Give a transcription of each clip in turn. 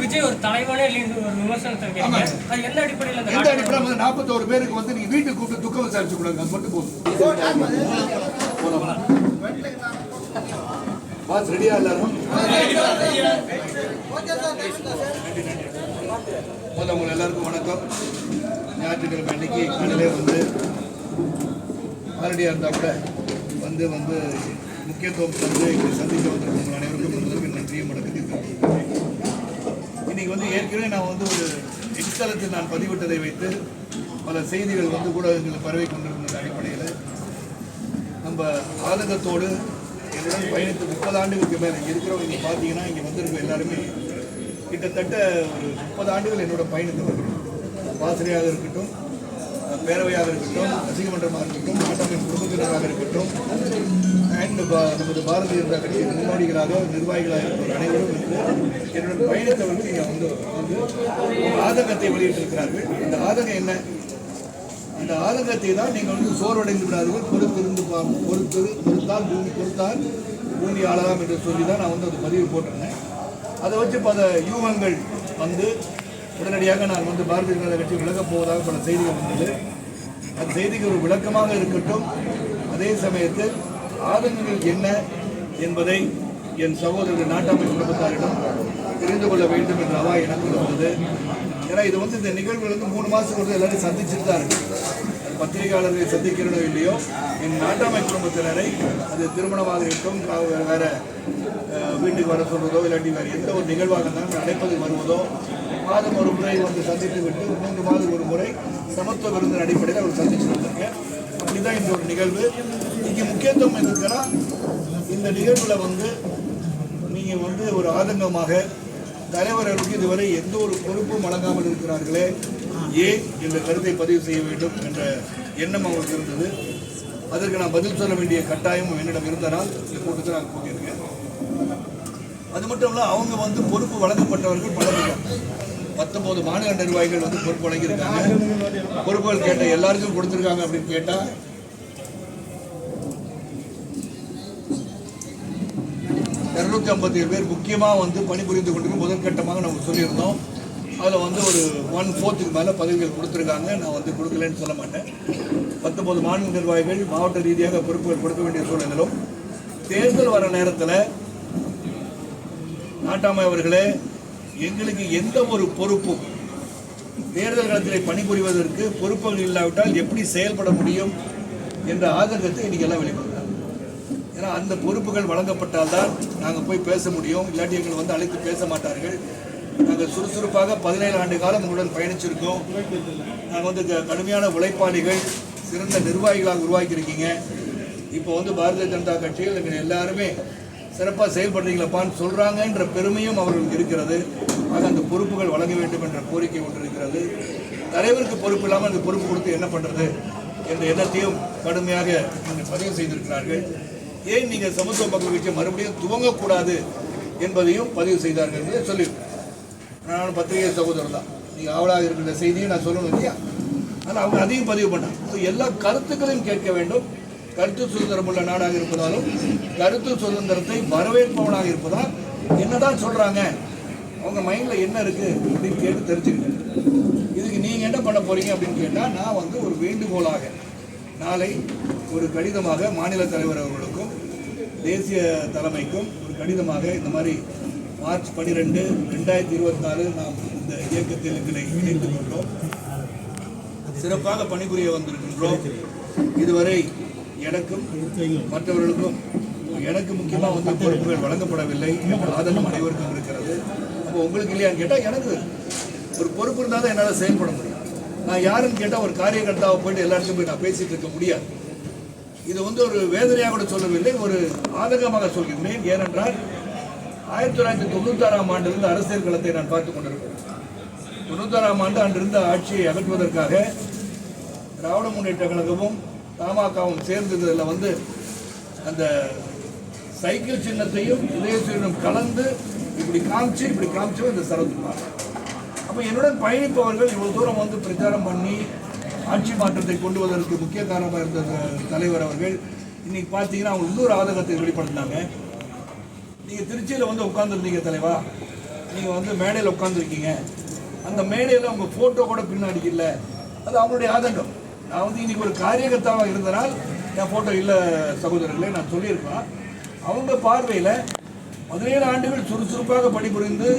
விஜய் ஒரு தலைவனே ஒரு விமர்சனத்தை அது எந்த அடிப்படையில் 41 பேருக்கு வந்து நீங்க வீட்டுக்கு கூப்பிட்டு துக்கம் விசாரிச்சு கொடுங்க, அது மட்டும் போதும். பாஸ் ரெடியா எல்லாரும்? உங்க எல்லாருக்கும் வணக்கம். ஞாயிற்றுக்கிழமை அன்னைக்கு காலையிலே வந்து ஆரடியா இருந்தா கூட வந்து முக்கியத்துவம் தந்து இங்கே சந்திக்க வந்திருக்கும் அனைவருக்கும் நன்றியும் வணக்கத்தையும். இன்னைக்கு வந்து ஏற்கனவே நான் வந்து ஒரு இன்ஸ்தலத்தில் நான் பதிவிட்டதை வைத்து பல செய்திகள் வந்து ஊடகங்களில் பரவி கொண்டிருந்த அடிப்படையில் நம்ம ஆதங்கத்தோடு என்னுடன் பயணித்து 30 ஆண்டுகளுக்கு மேலே இருக்கிறவங்க இங்கே பார்த்தீங்கன்னா இங்கே வந்திருக்க எல்லாருமே கிட்டத்தட்ட ஒரு 30 ஆண்டுகள் என்னோட பயணித்தவர்கள். ஆசிரியராக இருக்கட்டும், பேரவையாக இருக்கட்டும், ரசிகமன்றமாக இருக்கட்டும், நாட்டமைப்பு குடும்பத்தினராக இருக்கட்டும், அண்ட் நமது பாரதிய ஜனதா கட்சியின் முன்னோடிகளாக நிர்வாகிகளாக இருக்கிற அனைவரும் என்னுடன் பயணித்தவர்கள் இங்கே வந்து ஆதங்கத்தை வெளியிட்டிருக்கிறார்கள். இந்த ஆதங்கம் என்ன? அந்த ஆதங்கத்தை தான் நீங்கள் வந்து சோர்வடைந்து விடாதீர்கள், பொறுத்தால் பூமி ஆளலாம் என்று சொல்லி தான் நான் வந்து அது பதிவு போட்டிருந்தேன். அதை வச்சு பல யூகங்கள் வந்து உடனடியாக நான் வந்து பாரதிய ஜனதா கட்சி விலகப் போவதாக பல செய்திகள் வந்தது. அந்த செய்திக்கு ஒரு விளக்கமாக இருக்கட்டும். அதே சமயத்தில் ஆதங்கங்கள் என்ன என்பதை என் சகோதரர் நாட்டாமை குடும்பத்தாரிடம் தெரிந்து கொள்ள வேண்டும் என்ற அவா எனக்கு வந்தது. ஏன்னா இது வந்து இந்த நிகழ்வுகள் வந்து 3 மாதத்துக்கு வந்து எல்லாரும் சந்திச்சுட்டு தான் இருக்கு. பத்திரிகையாளர்களை சந்திக்கிறதோ இல்லையோ, என் நாட்டாமை குடும்பத்தினரை அது திருமணமாக இருக்கட்டும், வேற வீட்டுக்கு வர சொல்வதோ இல்லாட்டி வேறு எந்த ஒரு நிகழ்வாக இருந்தாலும் அழைப்பது வருவதோ, மாதம் ஒரு முறை வந்து சந்தித்து விட்டு 3 மாதம் ஒரு முறை சமத்துவ விருந்தின் அடிப்படையில் அவர் சந்திச்சு வந்திருக்கேன். அப்படிதான் இந்த ஒரு நிகழ்வு. இங்கே முக்கியத்துவம் இருக்குன்னா, இந்த நிகழ்வில் வந்து நீங்கள் வந்து ஒரு ஆதங்கமாக தலைவர்களுக்கு இதுவரை எந்த ஒரு பொறுப்பும் வழங்காமல் இருக்கிறார்களே, ஏன் என்ற கருத்தை பதிவு செய்ய வேண்டும் என்ற எண்ணம் அவங்களுக்கு இருந்தது. அதற்கு நான் பதில் சொல்ல வேண்டிய கட்டாயமும் என்னிடம் இருந்தனால் இந்த கூட்டத்தை நான் கூட்டியிருக்கேன். அது மட்டும் இல்லை, அவங்க வந்து பொறுப்பு வழங்கப்பட்டவர்கள் பல பேர் 19 மாநில நிர்வாகிகள் வந்து பொறுப்பு வழங்கியிருக்காங்க. பொறுப்புகள் கேட்ட எல்லாருக்கும் கொடுத்துருக்காங்க அப்படின்னு கேட்டால் 257 பேர் முக்கியமாக வந்து பணிபுரிந்து கொண்டிருக்கும். முதற்கட்டமாக நம்ம சொல்லியிருந்தோம். அதில் வந்து ஒரு 1/4 மேலே பதவிகள் கொடுத்துருக்காங்க. நான் வந்து கொடுக்கலன்னு சொல்ல மாட்டேன். 19 மாநில நிர்வாகிகள் மாவட்ட ரீதியாக பொறுப்புகள் கொடுக்க வேண்டிய சூழ்நிலையிலும் தேர்தல் வர நேரத்தில் நாட்டாமை அவர்களே, எங்களுக்கு எந்த ஒரு பொறுப்பும் தேர்தல் களத்திலே பணிபுரிவதற்கு பொறுப்புகள் இல்லாவிட்டால் எப்படி செயல்பட முடியும் என்ற ஆதங்கத்தை இன்னைக்கு எல்லாம் வெளிப்படுத்தாங்க. ஏன்னா அந்த பொறுப்புகள் வழங்கப்பட்டால்தான் நாங்கள் போய் பேச முடியும். இல்லாட்டி எங்களை வந்து அழைத்து பேச மாட்டார்கள். நாங்கள் சுறுசுறுப்பாக 17 ஆண்டு காலம் உங்களுடன் பயணிச்சிருக்கோம். நாங்கள் வந்து கடுமையான உழைப்பாளிகள், சிறந்த நிர்வாகிகளாக உருவாக்கியிருக்கீங்க. இப்போ வந்து பாரதிய ஜனதா கட்சியில் எங்கள் எல்லாருமே சிறப்பாக செயல்படுறீங்களப்பான்னு சொல்கிறாங்கன்ற பெருமையும் அவர்களுக்கு இருக்கிறது. ஆக அந்த பொறுப்புகள் வழங்க வேண்டும் என்ற கோரிக்கை ஒன்று இருக்கிறது. தலைவருக்கு பொறுப்பு இல்லாமல் அந்த பொறுப்பு கொடுத்து என்ன பண்ணுறது என்ற எண்ணத்தையும் கடுமையாக நீங்கள் பதிவு செய்திருக்கிறார்கள். ஏன் நீங்கள் சமத்துவ மக்கள் கட்சியை மறுபடியும் துவங்கக்கூடாது என்பதையும் பதிவு செய்தார்கள் என்பதை சொல்லியிருக்கேன். நான் பத்திரிகை சகோதரர் தான், நீங்கள் ஆவலாக இருக்கிற செய்தியை நான் சொல்லணும் இல்லையா? ஆனால் அவங்க அதையும் பதிவு பண்ணாங்க. ஸோ எல்லா கருத்துக்களையும் கேட்க வேண்டும். கருத்து சுதந்திரம் உள்ள நாடாக இருப்பதாலும் கருத்து சுதந்திரத்தை வரவேற்பவனாக இருப்பதால் என்னதான் சொல்கிறாங்க, அவங்க மைண்டில் என்ன இருக்குது அப்படின்னு கேட்டு தெரிஞ்சுக்கிட்டேன். இதுக்கு நீங்கள் என்ன பண்ண போகிறீங்க அப்படின்னு கேட்டால், நான் வந்து ஒரு வேண்டுகோளாக நாளை ஒரு கடிதமாக மாநில தலைவர் அவர்களுக்கும் தேசிய தலைமைக்கும் ஒரு கடிதமாக இந்த மாதிரி மார்ச் 12, 2024 நாம் இந்த இயக்கத்தில் எங்களை இணைத்துக் கொண்டோம். சிறப்பாக பணிபுரிய வந்திருக்கின்றோம். இதுவரை எனக்கும் மற்றவர்களுக்கும் எனக்கு முக்கியமாக வந்து பொறுப்புகள் வழங்கப்படவில்லை என்ற ஆதங்கம் அனைவருக்கும் இருக்கிறது. அப்போ உங்களுக்கு இல்லையான்னு கேட்டால், எனக்கு ஒரு பொறுப்பு இருந்தால் தான் என்னால் செயல்பட முடியும். நான் யாருன்னு கேட்டால் ஒரு காரியகர்த்தாவை போயிட்டு எல்லாருக்கும் போய் நான் பேசிகிட்டு இருக்க முடியாது. இது வந்து ஒரு வேதனையாக கூட சொல்லவில்லை, ஒரு ஆதங்கமாக சொல்கின்றேன். ஏனென்றால் 1996ஆம் ஆண்டிலிருந்து அரசியல் களத்தை நான் பார்த்து கொண்டிருக்கிறேன். 96ஆம் ஆண்டு அன்றிருந்த ஆட்சியை அகற்றுவதற்காக திராவிட முன்னேற்ற கழகமும் தமாகவும் சேர்ந்ததில் வந்து அந்த சைக்கிள் சின்னத்தையும் உதயசூரியனும் கலந்து இப்படி காமிச்சு இந்த சரத்குமார். அப்போ என்னுடன் பயணிப்பவர்கள் இவ்வளோ தூரம் வந்து பிரச்சாரம் பண்ணி ஆட்சி மாற்றத்தை கொண்டு வருவதற்கு முக்கிய காரணமாக இருந்த தலைவர் அவர்கள் இன்னைக்கு பார்த்தீங்கன்னா அவங்க இன்னொரு ஆதங்கத்தை வெளிப்படுத்தினாங்க. நீங்கள் திருச்சியில் வந்து உட்கார்ந்துருந்தீங்க தலைவா, நீங்கள் வந்து மேடையில் உட்காந்துருக்கீங்க, அந்த மேடையில் உங்கள் ஃபோட்டோ கூட பின்னாடி இல்லை, அது அவங்களுடைய ஆதங்கம். நான் வந்து இன்னைக்கு ஒரு காரியகர்த்தாவாக இருந்தனால் என் ஃபோட்டோ இல்லை சகோதரர்களே நான் சொல்லியிருக்கலாம். அவங்க பார்வையில் 17 ஆண்டுகள் சுறுசுறுப்பாக பணிபுரிந்து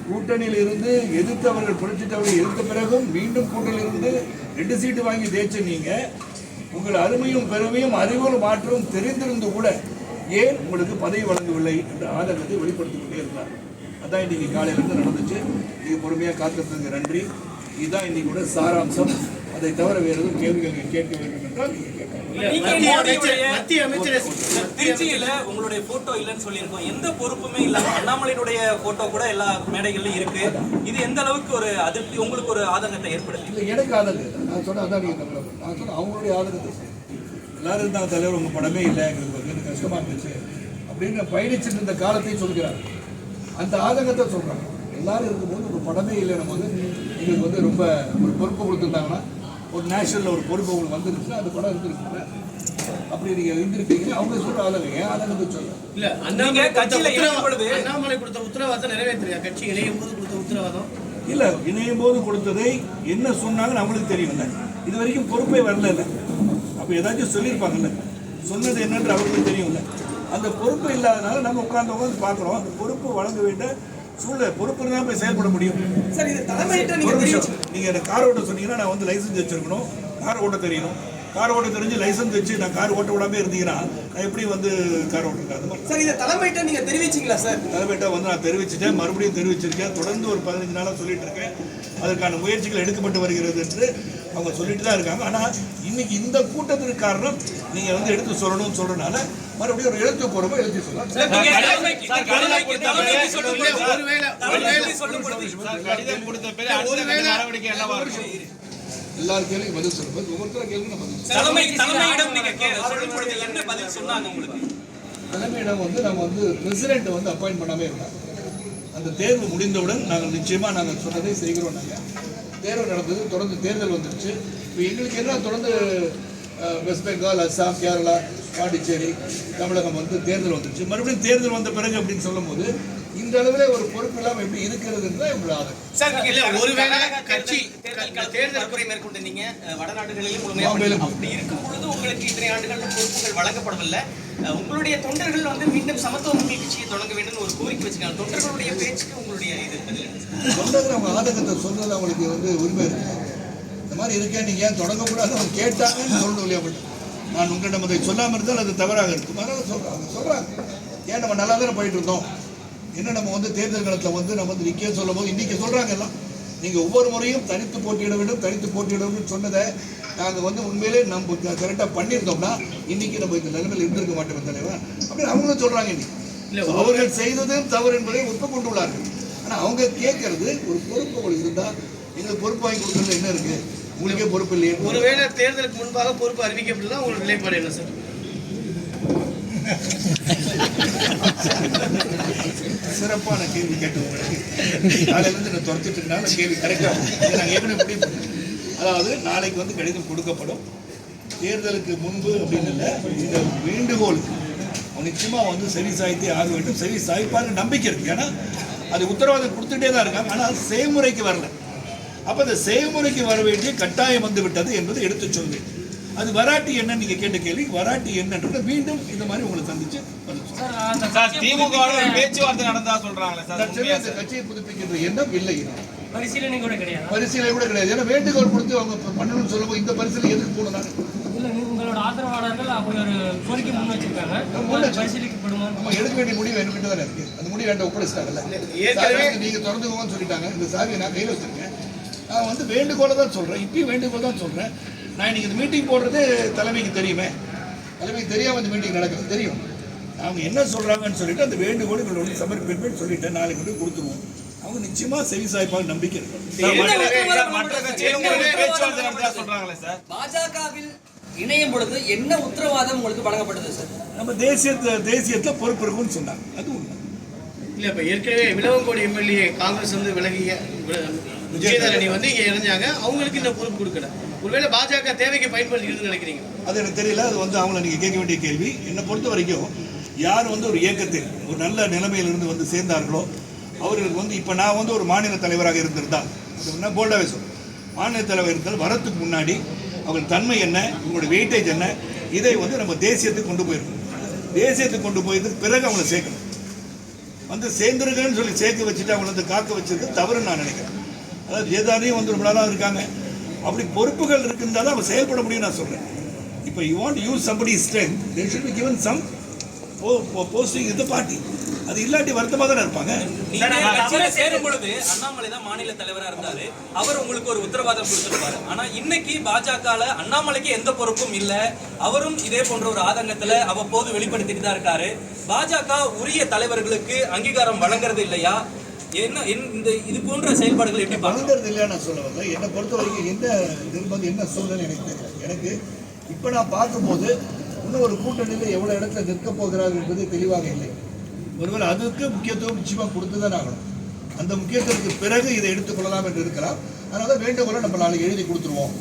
கூட்டணியில் இருந்து எதிர்த்தவர்கள் புரட்சித்தவர்கள் எதிர்த்த பிறகும் மீண்டும் கூட்டணியில் இருந்து 2 சீட்டு வாங்கி ஜெயிச்ச நீங்கள் உங்கள் அருமையும் பெருமையும் அறிவும் மாற்றவும் தெரிந்திருந்து கூட ஏன் உங்களுக்கு பதவி வழங்கவில்லை என்ற ஆதங்கத்தை வெளிப்படுத்திக் கொண்டே இருந்தார். அதான் இன்னைக்கு காலையிலிருந்து நடந்துச்சு. இது பொறுமையாக காத்திருந்ததுக்கு நன்றி. இதுதான் இன்னைக்கு கூட சாராம்சம். அதை தவிர வேறு எதுவும் கேள்விகள் கேட்க வேண்டும் என்றால் நீங்கள் திருச்சியில உங்களுடைய போட்டோ இல்லைன்னு சொல்லியிருக்கோம். எந்த பொறுப்புமே இல்லாம அண்ணாமலையுடைய போட்டோ கூட எல்லா மேடைகள்லயும் இருக்கு. இது எந்த அளவுக்கு ஒரு அதிருப்தி உங்களுக்கு ஒரு ஆதங்கத்தை ஏற்படுத்தி? இல்லை, எனக்கு ஆதங்கம். நான் சொன்னேன் அதான் நீங்கள் நான் சொன்னேன் அவங்களுடைய ஆதங்கத்தை எல்லாரும் இருந்தாங்க. தலைவர் உங்கள் படமே இல்லை, எங்களுக்கு வந்து கஷ்டமாக இருந்துச்சு அப்படின்னு பயணிச்சுட்டு இருந்த காலத்தையும் சொல்கிறார். அந்த ஆதங்கத்தை சொல்கிறாங்க. எல்லாரும் இருக்கும்போது ஒரு படமே இல்லைன்னு போது எங்களுக்கு வந்து ரொம்ப ஒரு பொறுப்பு கொடுத்துருந்தாங்கன்னா, ஒரு நேஷனலில் ஒரு பொறுப்பு உங்களுக்கு வந்துருச்சுன்னா அந்த படம் இருந்துருக்குங்க. அப்படி நீங்கள் இருந்திருக்கீங்க. அவங்க சொல்கிற ஆதங்கம் ஏன் ஆதங்கத்தை சொல்ல இல்லை, அண்ணாமலை கொடுத்த உத்தரவாதத்தை நிறைவேற்றியா? கட்சி இணையும் போது கொடுத்த உத்தரவாதம் இல்லை, இணையும் போது கொடுத்ததை என்ன சொன்னாங்கன்னு அவங்களுக்கு தெரியும்ல. இது வரைக்கும் பொறுப்பே வரல. அப்போ ஏதாச்சும் சொல்லியிருப்பாங்கல்ல, சொன்னது என்னன்னு அவங்களுக்கு தெரியும்ல. அந்த பொறுப்பு இல்லாதனால நம்ம உட்காந்து பார்க்குறோம். அந்த பொறுப்பு வழங்க வேண்டிய சூழ்நிலை, பொறுப்பு இருந்தால் போய் செயல்பட முடியும். சார், இது தலைமையிட்ட நீங்கள் எனக்கு கார் ஓட்ட சொன்னீங்கன்னா நான் வந்து லைசன்ஸ் வச்சிருக்கணும், கார் ஓட்ட தெரியணும். கார் ஓட்ட தெரிஞ்சு லைசன்ஸ் வச்சு நான் கார் ஓட்ட விடாம இருந்தீங்கன்னா நான் எப்படி வந்து கார் ஓட்டுறேன்? அது மாதிரி சார், இதை தலைமையிட்ட நீங்கள் தெரிவிச்சிங்களா சார்? தலைமையிட்ட வந்து நான் தெரிவிச்சிட்டேன், மறுபடியும் தெரிவிச்சிருக்கேன். தொடர்ந்து ஒரு 15 நாளாக சொல்லிட்டு இருக்கேன். அதற்கான முயற்சிகள் எடுக்கப்பட்டு வருகிறது என்று அவங்க சொல்லிட்டு தான் இருக்காங்க. ஆனால் இன்னைக்கு இந்த கூட்டத்திற்கு காரணம் நீங்கள் வந்து எடுத்து சொல்லணும்னு சொல்றதுனால மறுபடியும் ஒரு எழுத்துப்பூர்வமாக எழுதி சொல்லலாம். எல்லாரும் கேள்விக்கும் பதில் சொல்லும்போது ஒவ்வொருத்தர கேள்வி நம்ம தலைமையிடம் வந்து நம்ம வந்து பிரசிடென்ட் வந்து அப்பாயின்ட் பண்ணாமே இருந்தாங்க. அந்த தேர்வு முடிந்தவுடன் நாங்கள் நிச்சயமாக நாங்கள் சொன்னதை செய்கிறோம். நாங்கள் தேர்வு நடந்தது, தொடர்ந்து தேர்தல் வந்துருச்சு. இப்போ எங்களுக்கு என்ன தொடர்ந்து வெஸ்ட் பெங்கால், அஸ்ஸாம், கேரளா, பாண்டிச்சேரி, தமிழகம் வந்து தேர்தல் வந்துருச்சு. மறுபடியும் தேர்தல் வந்த பிறகு அப்படின்னு சொல்லும் போது இந்த அளவில் ஒரு பொறுப்பு இல்லாமல் எப்படி இருக்கிறதுன்ற எங்களோட ஆதங்கம். ஒருவேளை கட்சி தேர்தல் துறை மேற்கொண்டிருந்தீங்க வடநாடுகளிலும் அப்படி இருக்கும் பொழுது உங்களுக்கு இத்தனை ஆண்டுகள் பொறுப்புகள் வழங்கப்படவில்லை. உங்களுடைய தொண்டர்கள் வந்து மீண்டும் சமத்துவ மக்கள் கட்சியை தொடங்க வேண்டும் ஒரு கோரிக்கை வச்சுக்காங்க. தொண்டர்களுடைய பேச்சுக்கு உங்களுடைய இது தொண்டர்கள் அவங்க ஆதங்கத்தை சொல்றது அவங்களுக்கு வந்து உரிமை இருக்கு. இந்த மாதிரி இருக்கேன், நீங்கள் ஏன் தொடங்கக்கூடாது அவங்க கேட்டாங்கன்னு சொல்லணும் இல்லையா? நான் உங்களிடம் அதை சொல்லாமல் இருந்தால் அது தவறாக இருக்கும். அதனால சொல்கிறாங்க ஏன் நம்ம நல்லா தானே போயிட்டு இருந்தோம், என்ன நம்ம வந்து தேர்தல் காலத்தில் வந்து நம்ம வந்து நிற்க சொல்லும் போது இன்றைக்கி சொல்கிறாங்க எல்லாம் நீங்கள் ஒவ்வொரு முறையும் தனித்து போட்டியிட வேண்டும், தனித்து போட்டியிட வேண்டும் சொன்னதை நாங்கள் வந்து உண்மையிலே நம்ம கரெக்டாக பண்ணியிருந்தோம்னா இன்றைக்கி நம்ம இந்த நிலைமையில் இருந்திருக்க மாட்டோம் தலைவர் அப்படின்னு அவங்களும் சொல்கிறாங்க. இன்னைக்கு அவர்கள் செய்ததும் தவறு என்பதை ஒப்புக்கொண்டுள்ளார்கள். ஆனால் அவங்க கேட்கறது ஒரு பொறுப்பு உங்களுக்கு இருந்தால் எங்களுக்கு பொறுப்பு வாங்கி கொடுக்குறது என்ன இருக்குது, உங்களுக்கே பொறுப்பு இல்லையே. ஒருவேளை தேர்தலுக்கு முன்பாக பொறுப்பு அறிவிக்கப்படலாம், உங்களுக்கு நிலைப்பாடு என்ன சார்? சிறப்பான கேள்வி கேட்டு உங்களுக்கு நாளையிலிருந்து நான் துரத்திட்டு இருக்கனால கேள்வி கரெக்டாக நாங்கள் ஏற்கனவே முடிவு பண்ணோம். அதாவது நாளைக்கு வந்து கடிதம் கொடுக்கப்படும். தேர்தலுக்கு முன்பு அப்படின்னு இல்லை, இந்த வேண்டுகோளுக்கு நிச்சயமாக வந்து செவி சாய்த்தே ஆக வேண்டும். செவி சாய்ப்பாக நம்பிக்கை இருக்குது. ஏன்னா அது உத்தரவாதம் கொடுத்துட்டே தான் இருக்காங்க. ஆனால் செயல்முறைக்கு வரல. அப்போ அந்த செயல்முறைக்கு வர வேண்டிய கட்டாயம் வந்து விட்டது என்பதை எடுத்து சொல்வேன். அது வராட்டி என்ன நீங்க கேட்ட கேள்வி, வராட்டி என்னன்றது மீண்டும் இந்த மாதிரி உங்களை சந்திச்சு திமுக பேச்சுவார்த்தை நடந்தா சொல்றாங்களே சார், கட்சியை புதுப்பிக்கின்ற எண்ணம் இல்லை, பரிசீலனை கூட கிடையாது. பரிசீலனை கூட கிடையாது. ஏன்னா வேண்டுகோள் கொடுத்து அவங்க பண்ணணும்னு சொல்லும்போது இந்த பரிசீலனை எதுக்கு போகணும்? இல்ல, உங்களோட ஆதரவாளர்கள் அப்படி ஒரு கோரிக்கை முன் வச்சிருக்காங்க, பரிசீலிக்கப்படுமா? நம்ம எடுக்க வேண்டிய முடிவு என்கிட்ட தானே இருக்கு. அந்த முடிவு என்கிட்ட ஒப்படைச்சிட்டாங்கல்ல. நீங்க திறந்துக்கோன்னு சொல்லிட்டாங்க. இந்த சாவியை நான் கையில் வச்சிருக்கேன். நான் வந்து வேண்டுகோளை தான் சொல்றேன், இப்பயும் வேண்டுகோள் தான் சொல்றேன். நான் இன்னைக்கு இந்த மீட்டிங் போடுறது தலைமைக்கு தெரியுமே, தலைமைக்கு தெரியாம இந்த மீட்டிங் நடக்குது தெரியும். அவங்க என்ன சொல்றாங்கன்னு சொல்லிட்டு அந்த வேண்டுகோள் இவங்களோட சமர்ப்பிப்பேன்னு சொல்லிட்டேன். நாளைக்கு கொண்டு கொடுத்துருவோம். அவங்க நிச்சயமா செவி சாய்ப்பாக நம்பிக்கை இருக்கு. பாஜகவில் இணையும் பொழுது என்ன உத்தரவாதம் உங்களுக்கு வழங்கப்பட்டது சார்? நம்ம தேசியத்தில் பொறுப்பு இருக்கும்னு சொன்னாங்க. அது உண்மை இல்லை. இப்போ ஏற்கனவே விளவங்கோடு எம்எல்ஏ காங்கிரஸ் வந்து விலகிய விஜயதரணி வந்து இங்கே இணைஞ்சாங்க, அவங்களுக்கு இந்த பொறுப்பு கொடுக்கல. ஒருவேளை பாஜக தேவைக்கு பயன்படுத்திக்கிறதுன்னு நினைக்கிறீங்க? அது எனக்கு தெரியல. அது வந்து அவங்கள நீங்கள் கேட்க வேண்டிய கேள்வி. என்னை பொறுத்த வரைக்கும் யார் வந்து ஒரு இயக்கத்தில் ஒரு நல்ல நிலைமையிலிருந்து வந்து சேர்ந்தார்களோ அவர்களுக்கு வந்து இப்போ நான் வந்து ஒரு மாநில தலைவராக இருந்திருந்தால் அது போல்டாகவே சொல்றேன், மாநில தலைவர் இருந்தால் வரத்துக்கு முன்னாடி அவங்க தன்மை என்ன, உங்களோட வெயிட்டேஜ் என்ன, இதை வந்து நம்ம தேசியத்துக்கு கொண்டு போயிருக்கோம். தேசியத்துக்கு கொண்டு போயதுக்கு பிறகு அவங்கள சேர்க்கணும். வந்து சேர்ந்துருக்கன்னு சொல்லி சேர்க்க வச்சுட்டு அவங்கள வந்து காக்க வச்சிருக்கு தவறுன்னு நான் நினைக்கிறேன். அதாவது ஏதாரையும் வந்து ரொம்ப நாளாக இருக்காங்க, அப்படி பொறுப்புகள் இருக்குன்னா தான் அவங்க செயல்பட முடியும் நான் சொல்கிறேன். இப்போ you want use somebody strength, they should be given some posting in the party. அது இல்லாட்டி வருத்தமாக தானே இருப்பாங்க. நீங்க கட்சியில சேரும் பொழுது அண்ணாமலை தான் மாநில தலைவரா இருந்தாரு, அவர் உங்களுக்கு ஒரு உத்தரவாதம் கொடுத்திருப்பாரு. ஆனா இன்னைக்கு பாஜகல அண்ணாமலைக்கு எந்த பொறுப்பும் இல்ல, அவரும் இதே போன்ற ஒரு ஆதங்கத்துல அவ்வப்போது வெளிப்படுத்திட்டு தான் இருக்காரு. பாஜக உரிய தலைவர்களுக்கு அங்கீகாரம் வழங்குறது இல்லையா? என்ன இந்த இது போன்ற செயல்பாடுகள் எப்படி வழங்குறது இல்லையா நான் சொல்ல வரல. என்னை பொறுத்த வரைக்கும் என்ன நிர்பந்தம் என்ன சூழ்நிலை எனக்கு தெரியல. எனக்கு இப்போ நான் பார்க்கும்போது இன்னும் ஒரு கூட்டணியில் எவ்வளோ இடத்துல நிற்க போகிறார்கள் என்பது தெளிவாக இல்லை. ஒருவேளை அதுக்கு முக்கியத்துவம் நிச்சயமாக கொடுத்து தான் ஆகணும். அந்த முக்கியத்துவத்துக்கு பிறகு இதை எடுத்துக்கொள்ளலாம் என்று இருக்கலாம். அதனால் வேண்டுகோளை நம்ம நாளைக்கு எழுதி கொடுத்துருவோம்.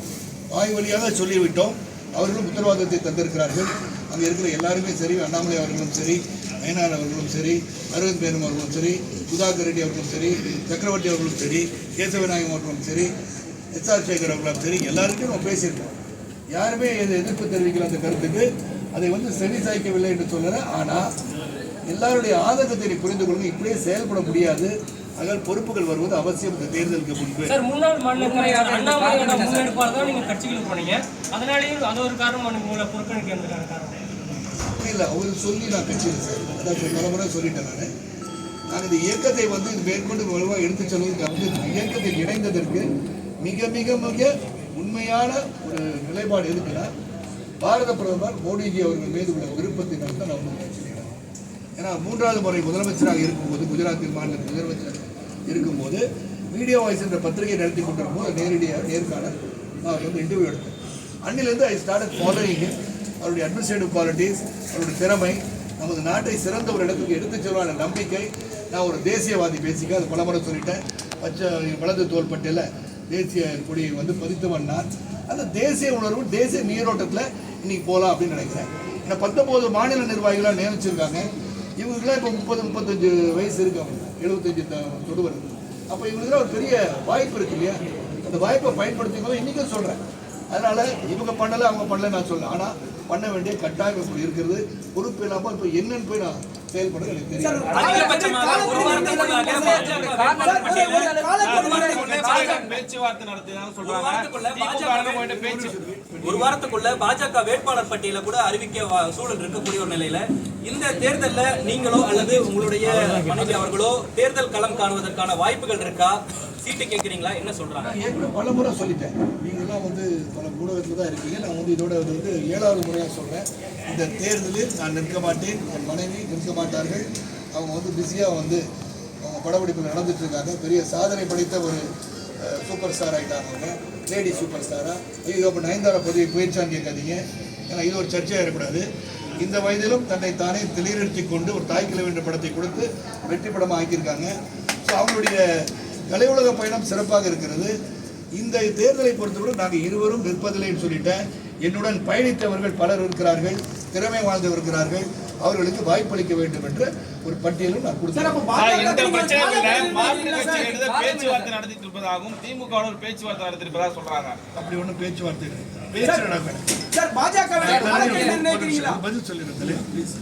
வாய் வழியாக சொல்லிவிட்டோம். அவர்களும் உத்தரவாதத்தை தந்திருக்கிறார்கள். அங்கே இருக்கிற எல்லாருமே சரி, அண்ணாமலை அவர்களும் சரி, நயனார் அவர்களும் சரி, அரவிந்த் மேனன் அவர்களும் சரி, சுதாகர் ரெட்டி அவர்களும் சரி, சக்கரவர்த்தி அவர்களும் சரி, கேசவநாயகம் அவர்களும் சரி, எஸ்ஆர் சேகர் அவர்களும் சரி, எல்லாருக்கும் நம்ம பேசியிருக்கோம். யாருமே எதிர்ப்பு தெரிவிக்கல அந்த கருத்துக்கு. அதை வந்து செவி சாய்க்கவில்லை என்று சொல்லுறேன். ஆனால் எல்லாருடைய ஆதங்கத்தை புரிந்து கொள்ளுங்க. இப்படியே செயல்பட முடியாது. அதனால் பொறுப்புகள் வருவது அவசியம் இந்த தேர்தலுக்கு முன்பு. சார், முன்னாள் மாநில தலைவர் அண்ணாமலையோட முன்னெடுப்பால் தான் நீங்கள் கட்சிகளுக்கு போனீங்க. அதனாலேயும் அது ஒரு காரணம் உங்களை புறக்கணிக்கிறதுக்கான காரணம் இல்லை. அவர் சொல்லி நான் கட்சியில் சார் அதான் பல முறை சொல்லிட்டேன். நான் இந்த இயக்கத்தை வந்து இது மேற்கொண்டு வலுவாக எடுத்து செல்வதற்கு வந்து இயக்கத்தில் இணைந்ததற்கு மிக மிக மிக உண்மையான ஒரு நிலைப்பாடு இருக்குன்னா பாரத பிரதமர் மோடிஜி அவர்கள் மீது உள்ள விருப்பத்தினால் தான் நான் வந்து சொல்லிடுறேன். ஏன்னா 3வது முறை முதலமைச்சராக இருக்கும்போது, குஜராத்தில் மாநில முதலமைச்சராக இருக்கும்போது மீடியா வாய்ஸ் என்ற பத்திரிகை நடத்தி கொண்டிருக்கும் போது நேர்காணல் நான் வந்து இன்டர்வியூ எடுத்தேன். அன்னிலிருந்து ஐ ஸ்டார்ட் ஃபாலோயிங் அவருடைய அட்மினிஸ்ட்ரேட்டிவ் குவாலிட்டிஸ், அவருடைய திறமை, நமது நாட்டை சிறந்த ஒரு இடத்துக்கு எடுத்துச் செல்வான நம்பிக்கை. நான் ஒரு தேசியவாதி பேசிக்க அது பலமுறை சொல்லிட்டேன். பச்சை வலது தோள்பட்டையில் தேசிய கொடியை வந்து பதித்தவன் நான். அந்த தேசிய உணர்வு தேசிய நீரோட்டத்தில் இன்னைக்கு போகலாம் அப்படின்னு நினைக்கிறேன். ஏன்னா 19 மாநில நிர்வாகிகளாக நியமிச்சிருக்காங்க. இவங்களுக்குலாம் இப்போ 30-35 வயசு இருக்கு, அவங்க 75 தொடு வருது. அப்போ இவங்களுக்குலாம் ஒரு பெரிய வாய்ப்பு இருக்கு இல்லையா? அந்த வாய்ப்பை பயன்படுத்திக்கும் போது இன்றைக்கும் சொல்கிறேன். அதனால் இவங்க பண்ணலை அவங்க பண்ணலை நான் சொல்ல, ஆனால் பண்ண வேண்டிய கட்டாயம் இப்படி இருக்கிறது. பொறுப்பு இல்லாமல் இப்போ என்னன்னு போய் நான் செயல்பட எனக்கு தெரியும். ஒரு வாரத்துக்குள்ள பாஜக வேட்பாளர் பட்டியல கூட அறிவிக்க சூழல் இருக்கக்கூடிய ஒரு நிலையில இந்த தேர்தலில் நீங்களோ அல்லது உங்களுடைய மனைவி அவர்களோ தேர்தல் களம் காணுவதற்கான வாய்ப்புகள் இருக்கா? சீட்டு கேட்குறீங்களா? என்ன சொல்றாங்க? ஏற்கனவே பல முறை சொல்லிட்டேன். நீங்கள்லாம் வந்து பல ஊடகத்தில் தான் இருக்கீங்க. நான் வந்து இதோட வந்து 7வது முறையாக சொல்கிறேன். இந்த தேர்தலில் நான் நிற்க மாட்டேன், என் மனைவி நிற்க மாட்டார்கள். அவங்க வந்து பிஸியாக வந்து அவங்க படப்பிடிப்பில் நடந்துட்டு இருக்காங்க. பெரிய சாதனை படைத்த ஒரு சூப்பர் ஸ்டார் ஆகிட்டாங்க. அவங்க லேடி சூப்பர் ஸ்டாராக. ஐயோ அப்போ நயன்தாரா பதவி போயிடுச்சான்னு கேட்காதீங்க. ஏன்னா இது ஒரு சர்ச்சையாக இருக்கக்கூடாது. இந்த வயதிலும் தன்னை தானே தெளிவுறுத்தி கொண்டு ஒரு தாய்க்கிழமை என்ற படத்தை கொடுத்து வெற்றி படமாக ஆக்கியிருக்காங்க. ஸோ அவங்களுடைய கலை உலக பயணம் சிறப்பாக இருக்கிறது. இந்த தேர்தலை பொறுத்தவரை நாங்கள் இருவரும் நிற்பதில்லைன்னு சொல்லிட்டேன். என்னுடன் பயணித்தவர்கள் பலர் இருக்கிறார்கள், திறமை வாழ்ந்தவர் இருக்கிறார்கள். அவர்களுக்கு வாய்ப்பளிக்க வேண்டும் என்ற ஒரு பட்டியலும் நான் கொடுத்தேன். பேச்சுவார்த்தை நடத்திட்டு இருப்பதாகவும் திமுக பேச்சுவார்த்தை நடத்திருப்பதாக சொல்றாங்க. அப்படி ஒன்றும் பேச்சுவார்த்தை பேச்சு நடக்கும். பதில் சொல்லிடுறேன் ப்ளீஸ்.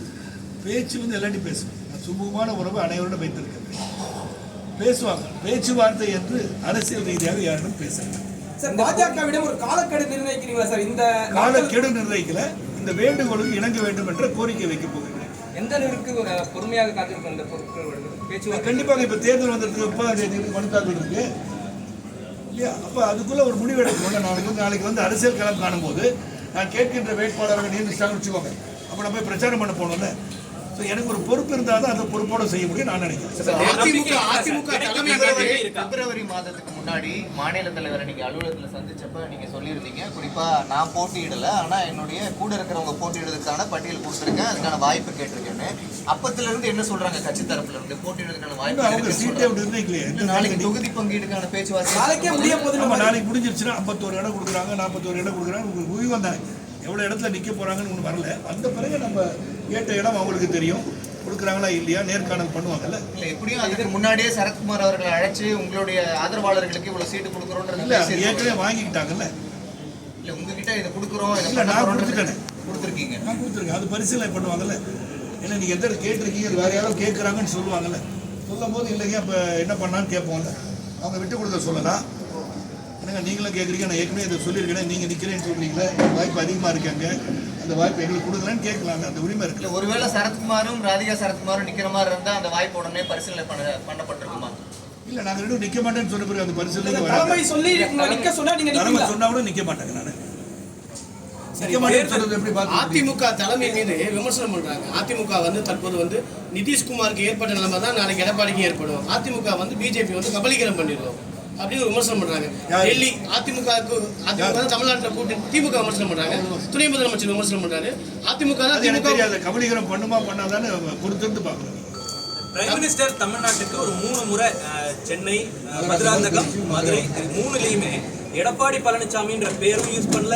பேச்சு வந்து எல்லாத்தையும் பேசுவேன். நான் சுமூகமான உறவு அனைவரோடும் வைத்திருக்கேன். பேசுவாங்க. பேச்சுவார்த்தை என்று அரசியல் ரீதியாக யாரும் பேசுறாங்க. பாஜகவிடம் ஒரு காலக்கெடு நிர்ணயிக்கிறீங்களா சார்? இந்த காலக்கெடு நிர்ணயிக்கல, இந்த வேண்டுகோளுக்கு இணங்க வேண்டும் என்ற கோரிக்கை வைக்க போகிறேன். எந்த அளவுக்கு பொறுமையாக காத்திருக்கும் இந்த பேச்சுவார்த்தை? கண்டிப்பாக இப்ப தேர்தல் வந்ததுக்கு 30ஆம் தேதி மனு தாக்கல் இருக்கு இல்லையா? அப்ப அதுக்குள்ள ஒரு முடிவு எடுக்கணும். நாளைக்கு வந்து அரசியல் களம் காணும் போது நான் கேட்கின்ற வேட்பாளர்கள் நியமிச்சாங்கன்னு வச்சுக்கோங்க. அப்ப நான் போய் பிரச்சாரம் பண்ண போகணும்ல. எனக்கு ஒரு பொறுப்பு இருந்தால் தான் அந்த பொறுப்போட செய்ய முடியும் நான் நினைக்கிறேன். அதிமுக தலைமை பிப்ரவரி மாதத்துக்கு முன்னாடி மாநில தலைவரை நீங்க அலுவலகத்தில் சந்திச்சப்ப நீங்க சொல்லியிருந்தீங்க, குறிப்பா நான் போட்டியிடல, ஆனா என்னுடைய கூட இருக்கிறவங்க போட்டியிடுறதுக்கான பட்டியல் கொடுத்துருக்கேன், அதுக்கான வாய்ப்பு கேட்டிருக்கேன்னு. அப்பத்துல இருந்து என்ன சொல்றாங்க கட்சி தரப்புல இருந்து? போட்டியிடுறதுக்கான வாய்ப்பு நாளைக்கு தொகுதி பங்கீடுக்கான பேச்சுவார்த்தை நாளைக்கு முடிஞ்சிருச்சுன்னா 51 இடம் கொடுக்குறாங்க, 41 இடம் கொடுக்குறாங்க. உங்களுக்கு உயிர் வந்தாங்க எவ்வளோ இடத்துல நிற்க போகிறாங்கன்னு ஒன்று வரல. அந்த பிறகு நம்ம கேட்ட இடம் அவங்களுக்கு தெரியும். கொடுக்குறாங்களா இல்லையா நேர்காணல் பண்ணுவாங்கல்ல. இல்ல எப்படியும் அதுக்கு முன்னாடியே சரத்குமார் அவர்களை அழைச்சு உங்களுடைய ஆதரவாளர்களுக்கு இவ்வளவு சீட்டு கொடுக்குறோன்றது இல்ல ஏற்கனவே வாங்கிக்கிட்டாங்கல்ல. இல்ல உங்ககிட்ட இதை கொடுக்குறோம் இல்ல நான் கொடுத்துட்டேன், கொடுத்துருக்கீங்க, நான் கொடுத்துருக்கேன். அது பரிசீலனை பண்ணுவாங்கல்ல. ஏன்னா நீங்க எந்த கேட்டிருக்கீங்க வேற யாரோ கேட்குறாங்கன்னு சொல்லுவாங்கல்ல. சொல்லும் போது இல்லைங்க இப்போ என்ன பண்ணான்னு கேட்போம்ல. அவங்க விட்டு கொடுக்க சொல்லலாம். என்னங்க நீங்களும் கேட்குறீங்க, நான் ஏற்கனவே இதை சொல்லியிருக்கேன், நீங்கள் நிற்கிறேன்னு சொல்கிறீங்களே, வாய்ப்பு அதிகமாக இருக்காங்க, அந்த வாய்ப்பு எங்களுக்கு கொடுக்கலன்னு கேட்கலாங்க, அந்த உரிமை இருக்குல்ல. ஒருவேளை சரத்குமாரும் ராதிகா சரத்குமாரும் நிக்கிற மாதிரி இருந்தா அந்த வாய்ப்பு உடனே பரிசீலனை பண்ணப்பட்டிருக்குமா? இல்லை நாங்கள் ரெண்டும் நிற்க மாட்டேன்னு சொன்ன பிறகு அந்த பரிசீலனை தலைமை சொல்லி நிக்க சொன்னா நீங்க தலைமை சொன்னா கூட நிற்க மாட்டாங்க. நான் நிற்க மாட்டேன்னு சொல்றது எப்படி பார்த்து அதிமுக தலைமை மீது விமர்சனம் பண்றாங்க. அதிமுக வந்து தற்போது வந்து நிதிஷ்குமாருக்கு ஏற்பட்ட நிலைமை தான் நாளைக்கு எடப்பாடிக்கு ஏற்படும். அதிமுக வந்து பிஜேபி வந்து கபலீகரம் பண்ணிடுவோம் அப்படின்னு விமர்சனம் பண்றாங்க. டெல்லி அதிமுக தான் தமிழ்நாட்டில் கூட்டி திமுக விமர்சனம் பண்றாங்க. துணை முதலமைச்சர் விமர்சனம் பண்றாரு. அதிமுக தான் தெரியாது கபலீகரம் பண்ணுமா பண்ணாதானே பொறுத்திருந்து பார்க்கணும். பிரைம் மினிஸ்டர் தமிழ்நாட்டுக்கு ஒரு 3 முறை சென்னை, மதுராந்தகம், மதுரை 3லயுமே எடப்பாடி பழனிசாமின்ற பேரும் யூஸ் பண்ணல,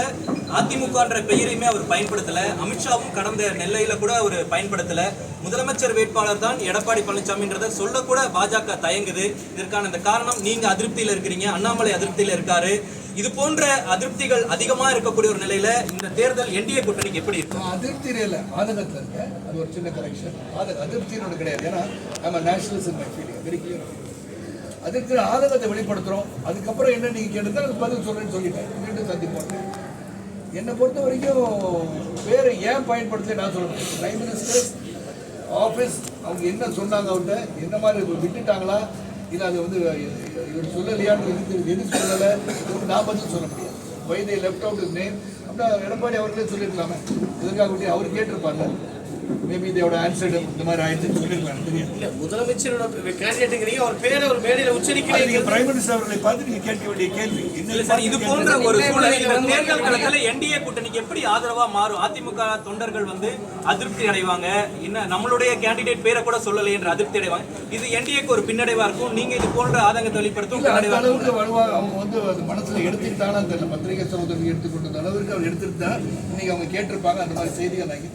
அதிமுகன்ற பெயரையுமே அவர் பயன்படுத்தல. அமித்ஷாவும் கடந்த நெல்லையில கூட அவர் பயன்படுத்தல. முதலமைச்சர் வேட்பாளர் தான் எடப்பாடி பழனிசாமின்றதை சொல்லக்கூட பாஜக தயங்குது. இதற்கான இந்த காரணம் நீங்க அதிருப்தியில இருக்கிறீங்க, அண்ணாமலை அதிருப்தியில இருக்காரு. இது போன்ற அதிருப்திகள் அதிகமா இருக்கக்கூடிய ஒரு நிலையில இந்த தேர்தல் என்டிஏ கூட்டணிக்கு எப்படி இருக்கும்? அதிருப்தியில இல்ல, ஆதங்கத்தில் இருக்க. அது ஒரு சின்ன கரெக்ஷன். அதிருப்தியோட கிடையாது. ஏன்னா நம்ம நேஷனலிசம் வெரி கிளியர். அதுக்கு ஆதங்கத்தை வெளிப்படுத்துறோம். அதுக்கப்புறம் என்ன நீங்க கேட்டதா அது பதில் சொல்றேன்னு சொல்லிட்டேன். மீண்டும் சந்திப்போம். என்னை பொறுத்த வரைக்கும் வேற ஏன் பயன்படுத்த நான் சொல்றேன். பிரைம் மினிஸ்டர் ஆஃபீஸ் அவங்க என்ன சொன்னாங்க, அவர்கிட்ட என்ன மாதிரி விட்டுட்டாங்களா இல்லை அது வந்து இவர் சொல்லலையான்னு எது சொல்லலை நான் பதில் சொல்ல முடியாது. வைதை லெஃப்ட் அவுட் இஸ் நேம் அப்படின்னா எடப்பாடி அவர்களே சொல்லியிருக்கலாமே. எதற்காக விட்டு அவர் கேட்டிருப்பாங்க. மேபி இதோட ஆன்சர் இந்த மாதிரி ஆயிடுச்சுன்னு சொல்லியிருக்காங்க. தெரியும் இல்ல முதலமைச்சரோட கேண்டிடேட்டுங்கிறீங்க, அவர் பேரை ஒரு மேடையில் உச்சரிக்கிறீங்க. பிரைம் மினிஸ்டர் அவர்களை பார்த்து நீங்க கேட்க வேண்டிய கேள்வி இது போன்ற ஒரு சூழல் இந்த தேர்தல் களத்துல என்டிஏ கூட்டணிக்கு எப்படி ஆதரவா மாறும்? அதிமுக தொண்டர்கள் வந்து அதிருப்தி அடைவாங்க, என்ன நம்மளுடைய கேண்டிடேட் பேரை கூட சொல்லலை என்ற அதிருப்தி அடைவாங்க. இது என்டிஏக்கு ஒரு பின்னடைவா இருக்கும். நீங்க இது போன்ற ஆதங்கத்தை வெளிப்படுத்தும் அளவுக்கு வருவாங்க. அவங்க வந்து அது மனசுல எடுத்துக்கிட்டாலும் தெரியல. பத்திரிகை சகோதரர்கள் எடுத்துக்கொண்ட அளவுக்கு அவர் எடுத்துக்கிட்டா இன்னைக்கு அவங்க கேட்டிருப்பாங்க. அந்த மாதிரி செய்திகள் நான்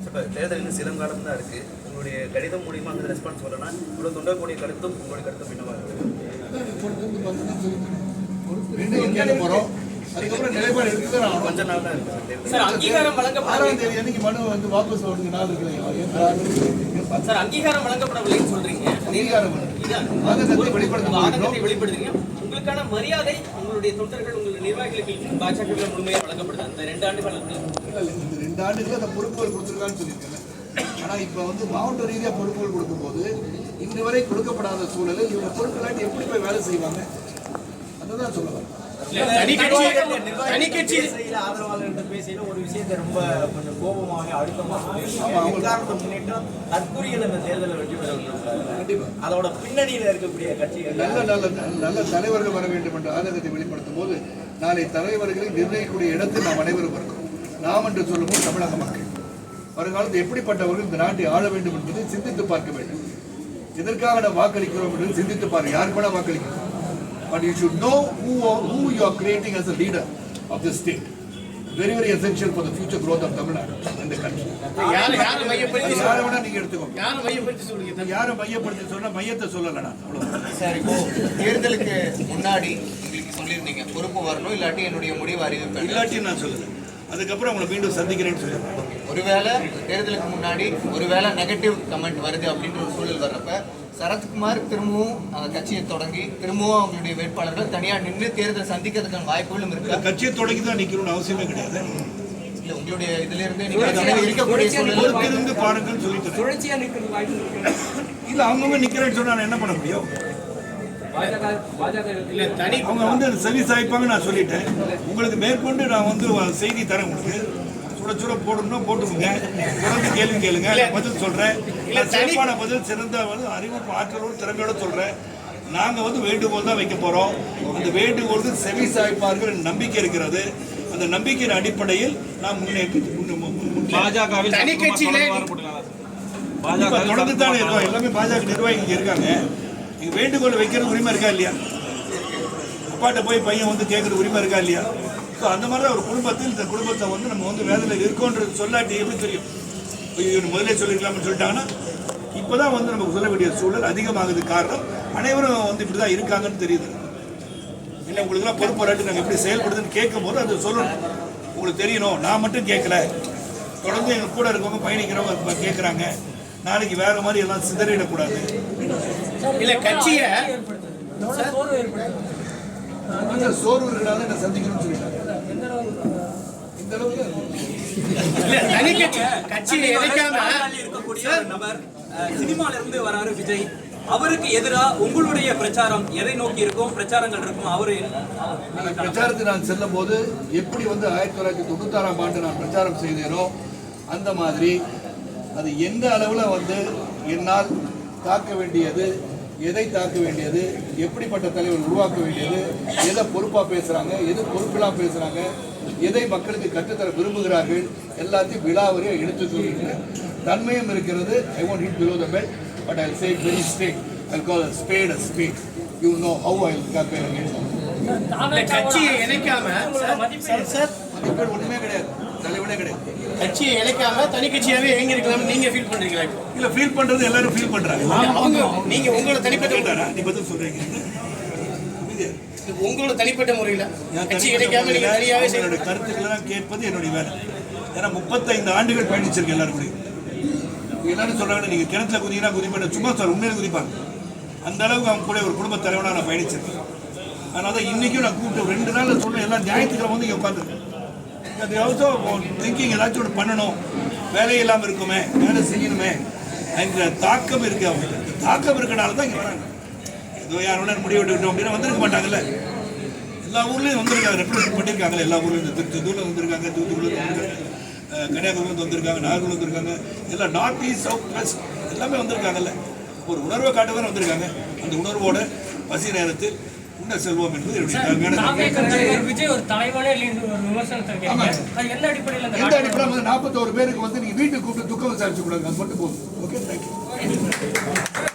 இப்போ தேர்தல் இன்னும் சில காலம் தான் இருக்குது. உங்களுடைய கடிதம் மூலியமாக அந்த ரெஸ்பான்ஸ் சொல்லலாம். இவ்வளோ தொண்டர்களுடைய கருத்தும் உங்களுடைய கருத்தும் என்னவா இருக்குது? போகிறோம். அதுக்கப்புறம் நிலைப்பாடு எடுத்து நான் கொஞ்ச நாள் தான் இருக்குது சார். அங்கீகாரம் 6ஆம் தேதி அன்னைக்கு மனு வந்து வாபஸ் ஒரு நாள் இருக்குது சார். அங்கீகாரம் வழங்கப்படவில்லைன்னு சொல்றீங்க. அங்கீகாரம் ஆதங்கத்தை வெளிப்படுத்துறீங்க. உங்களுக்கான மரியாதை உங்களுடைய தொண்டர்கள் உங்களுடைய நிர்வாகிகளுக்கு பாஜக முழுமையாக வழங்கப்படுது அந்த 2 ஆண்டு காலத்தில். இந்த 2 ஆண்டுகள் அந்த பொறுப்புகள் கொடுத்துருக்கான்னு சொல்லியிருக்கேன். ஆனால் இப்போ வந்து மாவட்ட ரீதியாக பொறுப்புகள் கொடுக்கும்போது இன்று வரை கொடுக்கப்படாத சூழலில் இவங்க பொறுப்புகளாட்டி எப்படி போய் வேலை செய்வாங்க அதுதான் சொல்லலாம். ஆதரவாளர்கள் பேசின ஒரு விஷயத்தை ரொம்ப கொஞ்சம் கோபமாக அழுத்தமாக தற்கொலைகள் இந்த தேர்தலில் வெற்றி பெற கண்டிப்பாக அதோட பின்னணியில் இருக்கக்கூடிய கட்சிகள் நல்ல தலைவர்கள் வர வேண்டும் என்ற ஆதங்கத்தை வெளிப்படுத்தும் போது நாளை தலைவர்களை நிர்ணயிக்கக்கூடிய இடத்தில் நாம் அனைவரும் இருக்கிறோம். நாம் என்று சொல்லும்போது தமிழக மக்கள் வருங்காலத்தில் எப்படிப்பட்டவர்கள் இந்த நாட்டை ஆள வேண்டும் என்பதை சிந்தித்து பார்க்க வேண்டும். எதற்காக நாம் வாக்களிக்கிறோம் என்று சிந்தித்து பாருங்கள். யாருக்கு வேணா வாக்களிக்கிறோம். But you should know who you are creating as a leader of this state. Very, very essential for the future growth of Tamil Nadu and the country. யாரை மையப்படுத்தி யாரை வேணா நீங்க எடுத்துக்கோங்க. யாரை மையப்படுத்தி சொல்லுங்க. யாரை மையப்படுத்தி சொன்னா மையத்தை சொல்லலடா. அவ்வளவுதான். சார் இப்போ தேர்தலுக்கு முன்னாடி உங்களுக்கு சொல்லியிருந்தீங்க பொறுப்பு வரணும், இல்லாட்டி என்னுடைய முடிவு அறிவிப்பேன். இல்லாட்டி நான் சொல்லுறேன். அதுக்கப்புறம் உங்களை மீண்டும் சந்திக்கிறேன்னு சொல்லுவேன். ஒருவேளை தேர்தலுக்கு முன்னாடி ஒருவேளை நெகட்டிவ் கமெண்ட் வருது அப்படின்ற ஒரு சூழல் வர்றப்ப சரத்குமார் திரும்பவும் அந்த கட்சியை தொடங்கி திரும்பவும் அவங்களுடைய வேட்பாளர்கள் தனியாக நின்று தேர்தல் சந்திக்கிறதுக்கான வாய்ப்புகளும் இருக்கு. கட்சியை தொடங்கி தான் நிற்கணும்னு அவசியமே கிடையாது. இல்லை உங்களுடைய இதுல இருந்து நீங்க இருக்கக்கூடிய சூழலிருந்து பாருங்கன்னு சொல்லிட்டு சுழற்சியா நிற்கிறது வாய்ப்பு இருக்கு. இல்லை அவங்கவுங்க நிற்கிறேன்னு சொன்னா என்ன பண்ண முடியும்? அவங்க வந்து செவி சாய்ப்பாங்க. நான் சொல்லிட்டேன். உங்களுக்கு மேற்கொண்டு நான் வந்து செய்தி தரேன். உங்களுக்கு சுட போடணும்னா போட்டுக்கோங்க. தொடர்ந்து கேள்வி கேளுங்க, பதில் சொல்றேன். சிறப்பான பதில், சிறந்த அறிவு ஆற்றலோடு திறமையோட சொல்றேன். நாங்கள் வந்து வேண்டுகோள் தான் வைக்க போறோம். அந்த வேண்டுகோளுக்கு செவி சாய்ப்பார்கள் நம்பிக்கை இருக்கிறது. அந்த நம்பிக்கையின் அடிப்படையில் நாம் முன்னேற்றி தொடர்ந்து தானே இருக்கோம். எல்லாமே பாஜக நிர்வாகிகள் இருக்காங்க. நீங்க வேண்டுகோள் வைக்கிறது உரிமை இருக்கா இல்லையா? அப்பாட்ட போய் பையன் வந்து கேட்கறது உரிமை இருக்கா இல்லையா? ஸோ அந்த மாதிரி ஒரு குடும்பத்தில் இந்த குடும்பத்தை வந்து நம்ம வந்து வேதனையில் இருக்கோன்றது சொல்லாட்டி எப்படி தெரியும்? முதலே சொல்லிக்கலாம்னு சொல்லிட்டாங்கன்னா இப்போதான் வந்து நமக்கு சொல்ல வேண்டிய சூழல் அதிகமாகுது. காரணம் அனைவரும் வந்து இப்படி தான் இருக்காங்கன்னு தெரியுது. இல்லை உங்களுக்குலாம் பொறுப்பு வராட்டி நாங்கள் எப்படி செயல்படுதுன்னு கேட்கும் போது அது சொல்லணும். உங்களுக்கு தெரியணும், நான் மட்டும் கேட்கல, தொடர்ந்து எங்கள் கூட இருக்கவங்க பயணிக்கிறவங்க கேட்குறாங்க. நாளைக்கு வேற மாதிரி எல்லாம் சிதறிடக்கூடாது. இல்ல கட்சியை சோர்வு இருக்கிறாங்க என்ன சந்திக்கணும்னு சொல்லிட்டாங்க. இந்த அளவுக்கு தனி கட்சியை இணைக்காம இருக்கக்கூடிய ஒரு நபர் சினிமால இருந்து வராரு விஜய், அவருக்கு எதிரா உங்களுடைய பிரச்சாரம் எதை நோக்கி இருக்கும்? பிரச்சாரங்கள் இருக்கும். அவரு பிரச்சாரத்தை நான் செல்லும் போது எப்படி வந்து 1996ஆம் ஆண்டு நான் பிரச்சாரம் செய்தேனோ அந்த மாதிரி அது எந்த அளவில் வந்து என்னால் தாக்க வேண்டியது, எதை தாக்க வேண்டியது, எப்படிப்பட்ட தலைவர் உருவாக்க வேண்டியது, எதை பொறுப்பாக பேசுகிறாங்க, எது பொறுப்பிலாம் பேசுகிறாங்க, எதை மக்களுக்கு கற்றுத்தர விரும்புகிறார்கள், எல்லாத்தையும் விழாவரியாக எடுத்து சொல்லிட்டு தன்மையும் இருக்கிறது. I want hit below the bed but I say very straight. I call a spade a spade. You know how I will campaign against them. கட்சியை இணைக்காம சார் மதிப்பேடு ஒன்றுமே கிடையாது, தலைவனே கிடையாது. கட்சியை இணைக்காம தனி கட்சியாவே இயங்கி இருக்கலாம் நீங்க ஃபீல் பண்றீங்களா? இல்லை ஃபீல் பண்ணுறது எல்லாரும் ஃபீல் பண்ணுறாங்க. அவங்க நீங்க உங்களோட தனிப்பட்ட நீ பதில் சொல்கிறீங்க. உங்களோட தனிப்பட்ட முறையில் கட்சி இணைக்காம நீங்க தனியாவே என்னுடைய கருத்துக்களை கேட்பது என்னுடைய வேலை. ஏன்னா 35 ஆண்டுகள் பயணிச்சிருக்கேன் எல்லாரும் கூட. எல்லாரும் சொல்றாங்க நீங்க கிணத்துல குதிங்கன்னா குதிப்பேன், சும்மா சார் உண்மையில குதிப்பாங்க. அந்த அளவுக்கு அவங்க கூட ஒரு குடும்ப தலைவனாக நான் பயணிச்சிருக்கேன். அதனால தான் இன்னைக்கும் நான் கூப்பிட்டு 2 நாள் சொன்ன எல்லாம் ஞாயிற்றுக்கிழமை வந்து இங்கே உட்காந்துருக்கேன். அது ஆல்சோ திங்கிங் ஏதாச்சும் ஒன்று பண்ணணும், வேலையே இல்லாமல் இருக்குமே, வேலை செய்யணுமே என்ற தாக்கம் இருக்கு. அவங்களுக்கு தாக்கம் இருக்கனால தான் இங்கே வராங்க. ஏதோ யாரோட முடிவு எடுக்கட்டும் அப்படின்னு வந்திருக்க மாட்டாங்கல்ல. எல்லா ஊர்லேயும் வந்திருக்காங்க, ரெப்ரசென்ட் பண்ணியிருக்காங்கல்ல. எல்லா ஊர்லேயும் திருச்செந்தூரில் வந்திருக்காங்க, தூத்துக்குடியில் வந்திருக்காங்க, கன்னியாகுமரி வந்திருக்காங்க, நாகூர் வந்திருக்காங்க, எல்லாம் நார்த் ஈஸ்ட் சவுத் வெஸ்ட் எல்லாமே வந்திருக்காங்கல்ல. ஒரு உணர்வை காட்டவே வந்திருக்காங்க. அந்த உணர்வோட பசி நேரத்தில் உன்ன செல்வோம் என்பது என்னுடைய விஜய் ஒரு தலைவனே இல்லைன்னு ஒரு விமர்சனத்தை கேட்க. அது எந்த அடிப்படையில்? எந்த அடிப்படையில் 41 பேருக்கு வந்து நீங்க வீட்டுக்கு கூப்பிட்டு துக்கம் விசாரிச்சு கூடாது, அது மட்டும் போதும். Okay, thank you.